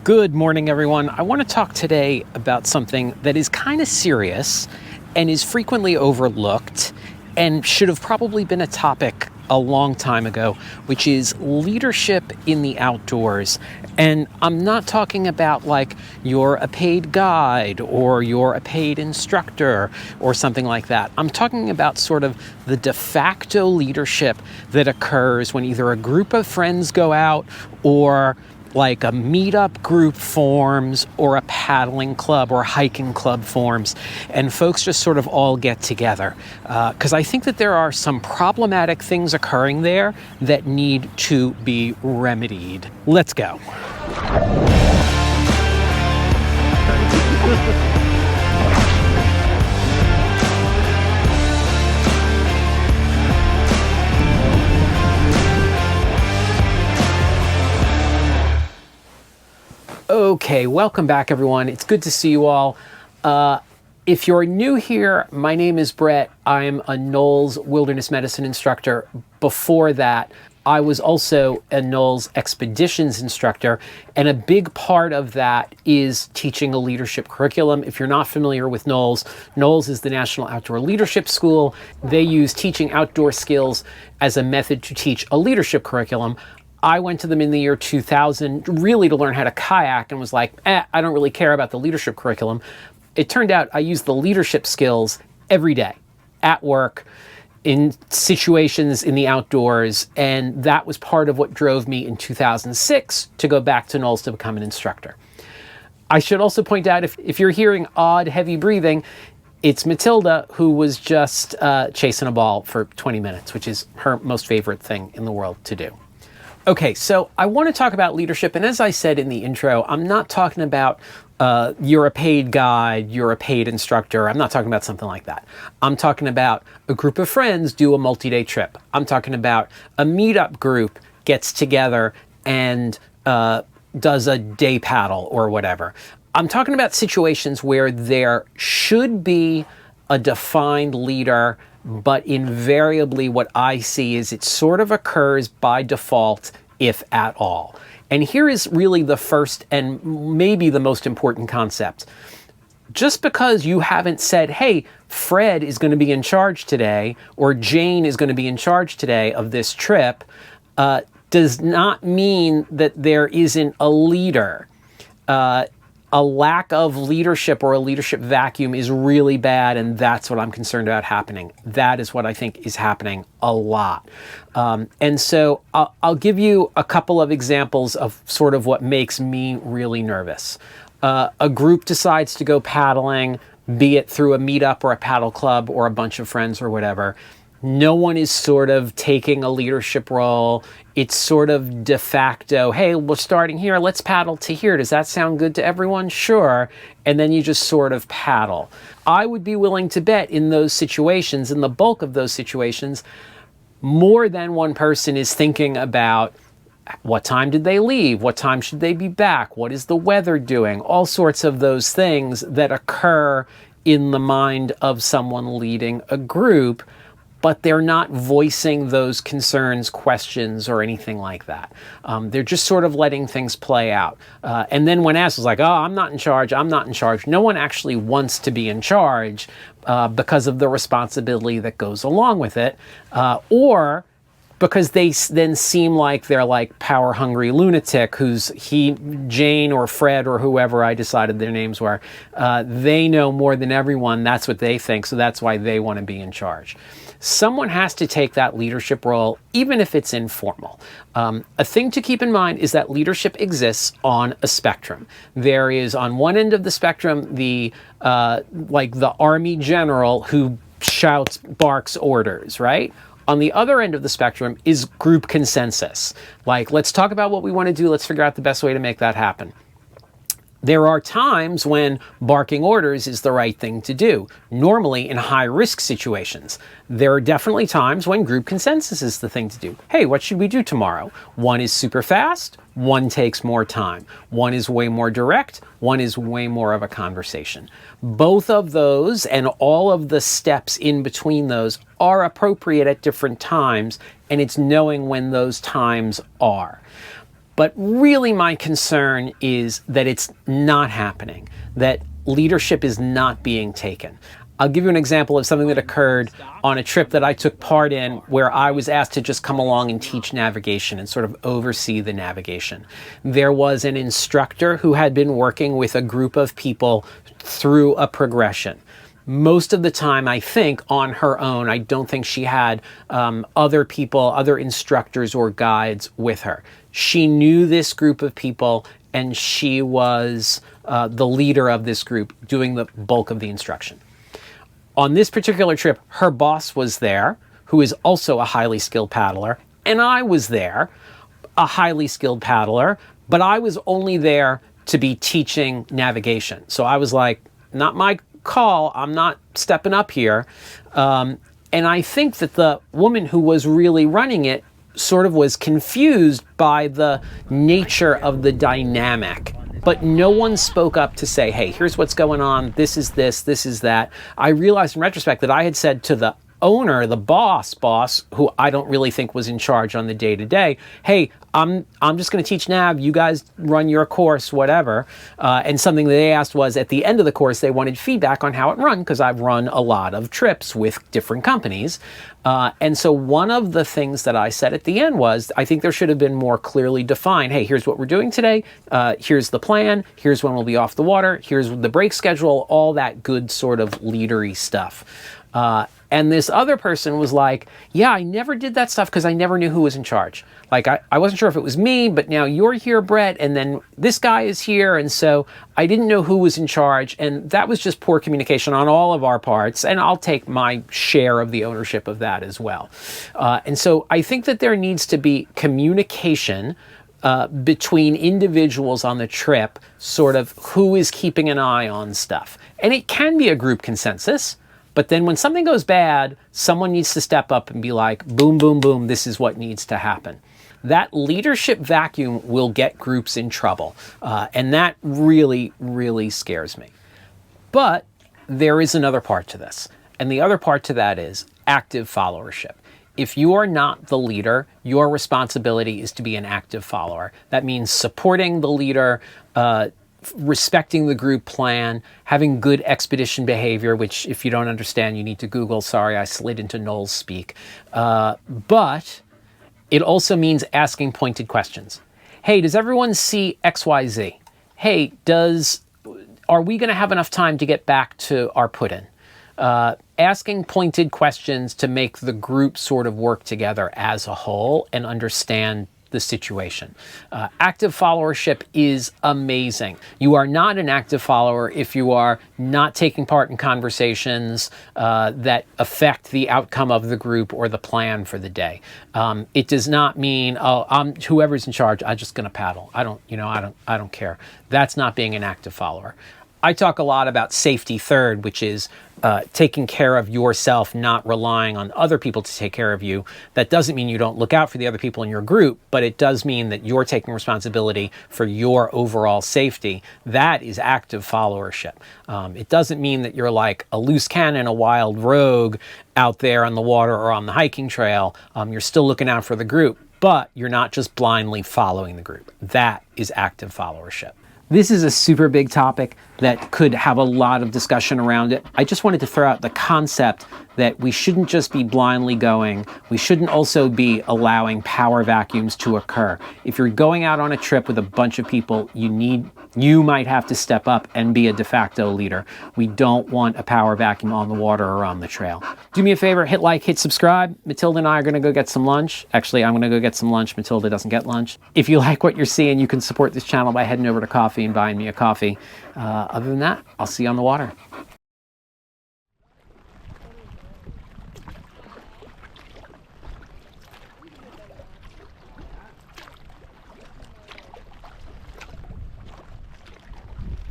Good morning, everyone. I want to talk today about something that is kind of serious and is frequently overlooked and should have probably been a topic a long time ago, which is leadership in the outdoors. And I'm not talking about like you're a paid guide or you're a paid instructor or something like that. I'm talking about sort of the de facto leadership that occurs when either a group of friends go out or like a meetup group forms or a paddling club or hiking club forms, and folks just sort of all get together. Because I think that there are some problematic things occurring there that need to be remedied. Let's go. Okay, welcome back, everyone. It's good to see you all. If you're new here, my name is Brett. I'm a NOLS wilderness medicine instructor. Before that, I was also a NOLS expeditions instructor, and a big part of that is teaching a leadership curriculum. If you're not familiar with NOLS, NOLS is the National Outdoor Leadership School. They use teaching outdoor skills as a method to teach a leadership curriculum. I went to them in the year 2000 really to learn how to kayak and was like, I don't really care about the leadership curriculum. It turned out I used the leadership skills every day at work, in situations in the outdoors, and that was part of what drove me in 2006 to go back to NOLS to become an instructor. I should also point out, if you're hearing odd, heavy breathing, it's Matilda, who was just chasing a ball for 20 minutes, which is her most favorite thing in the world to do. Okay, so I want to talk about leadership, and as I said in the intro, I'm not talking about you're a paid guide, you're a paid instructor. I'm not talking about something like that. I'm talking about a group of friends do a multi-day trip. I'm talking about a meetup group gets together and does a day paddle or whatever. I'm talking about situations where there should be a defined leader, but invariably what I see is it sort of occurs by default, if at all. And here is really the first and maybe the most important concept. Just because you haven't said, hey, Fred is going to be in charge today, or Jane is going to be in charge today of this trip, does not mean that there isn't a leader. A lack of leadership or a leadership vacuum is really bad, and that's what I'm concerned about happening. That is what I think is happening a lot. And so I'll give you a couple of examples of sort of what makes me really nervous. A group decides to go paddling, be it through a meetup or a paddle club or a bunch of friends or whatever. No one is sort of taking a leadership role. It's sort of de facto, hey, we're starting here, let's paddle to here. Does that sound good to everyone? Sure. And then you just sort of paddle. I would be willing to bet in those situations, in the bulk of those situations, more than one person is thinking about what time did they leave? What time should they be back? What is the weather doing? All sorts of those things that occur in the mind of someone leading a group, but they're not voicing those concerns, questions, or anything like that. They're just sort of letting things play out. And then when asked, it's like, oh, I'm not in charge, I'm not in charge. No one actually wants to be in charge because of the responsibility that goes along with it, or because they then seem like they're like power-hungry lunatic who's Jane or Fred or whoever I decided their names were. They know more than everyone. That's what they think, so that's why they want to be in charge. Someone has to take that leadership role, even if it's informal. A thing to keep in mind is that leadership exists on a spectrum. There is, on one end of the spectrum, the army general who shouts, barks orders, right? On the other end of the spectrum is group consensus. Like, let's talk about what we want to do. Let's figure out the best way to make that happen. There are times when barking orders is the right thing to do, normally in high-risk situations. There are definitely times when group consensus is the thing to do. Hey, what should we do tomorrow? One is super fast, one takes more time. One is way more direct, one is way more of a conversation. Both of those and all of the steps in between those are appropriate at different times, and it's knowing when those times are. But really my concern is that it's not happening, that leadership is not being taken. I'll give you an example of something that occurred on a trip that I took part in where I was asked to just come along and teach navigation and sort of oversee the navigation. There was an instructor who had been working with a group of people through a progression. Most of the time, I think, on her own. I don't think she had other people, other instructors or guides with her. She knew this group of people and she was the leader of this group doing the bulk of the instruction. On this particular trip, her boss was there, who is also a highly skilled paddler, and I was there, a highly skilled paddler, but I was only there to be teaching navigation. So I was like, not my call, I'm not stepping up here. And I think that the woman who was really running it sort of was confused by the nature of the dynamic. But no one spoke up to say, hey, here's what's going on. This is this is that. I realized in retrospect that I had said to the owner, the boss, who I don't really think was in charge on the day-to-day, hey, I'm just going to teach nav. You guys run your course, whatever. And something that they asked was at the end of the course, they wanted feedback on how it run, because I've run a lot of trips with different companies. And so one of the things that I said at the end was, I think there should have been more clearly defined, hey, here's what we're doing today. Here's the plan. Here's when we'll be off the water. Here's the break schedule, all that good sort of leadery stuff. And this other person was like, yeah, I never did that stuff because I never knew who was in charge. Like, I wasn't sure if it was me, but now you're here, Brett, and then this guy is here. And so I didn't know who was in charge. And that was just poor communication on all of our parts. And I'll take my share of the ownership of that as well. And so I think that there needs to be communication between individuals on the trip, sort of who is keeping an eye on stuff. And it can be a group consensus. But then when something goes bad, someone needs to step up and be like, boom, boom, boom, this is what needs to happen. That leadership vacuum will get groups in trouble. And that really, really scares me. But there is another part to this. And the other part to that is active followership. If you are not the leader, your responsibility is to be an active follower. That means supporting the leader, respecting the group plan, having good expedition behavior, which if you don't understand, you need to Google. Sorry, I slid into NOLS speak. But it also means asking pointed questions. Hey, does everyone see XYZ? Hey, are we going to have enough time to get back to our put-in? Asking pointed questions to make the group sort of work together as a whole and understand the situation. Active followership is amazing. You are not an active follower if you are not taking part in conversations that affect the outcome of the group or the plan for the day. It does not mean, oh, whoever's in charge, I'm just going to paddle. I don't care. That's not being an active follower. I talk a lot about safety third, which is taking care of yourself, not relying on other people to take care of you. That doesn't mean you don't look out for the other people in your group, but it does mean that you're taking responsibility for your overall safety. That is active followership. It doesn't mean that you're like a loose cannon, a wild rogue out there on the water or on the hiking trail. You're still looking out for the group, but you're not just blindly following the group. That is active followership. This is a super big topic that could have a lot of discussion around it. I just wanted to throw out the concept that we shouldn't just be blindly going. We shouldn't also be allowing power vacuums to occur. If you're going out on a trip with a bunch of people, you might have to step up and be a de facto leader. We don't want a power vacuum on the water or on the trail. Do me a favor, hit like, hit subscribe. Matilda and I are gonna go get some lunch. Actually, I'm gonna go get some lunch. Matilda doesn't get lunch. If you like what you're seeing, you can support this channel by heading over to Coffee and buying me a coffee. Other than that, I'll see you on the water.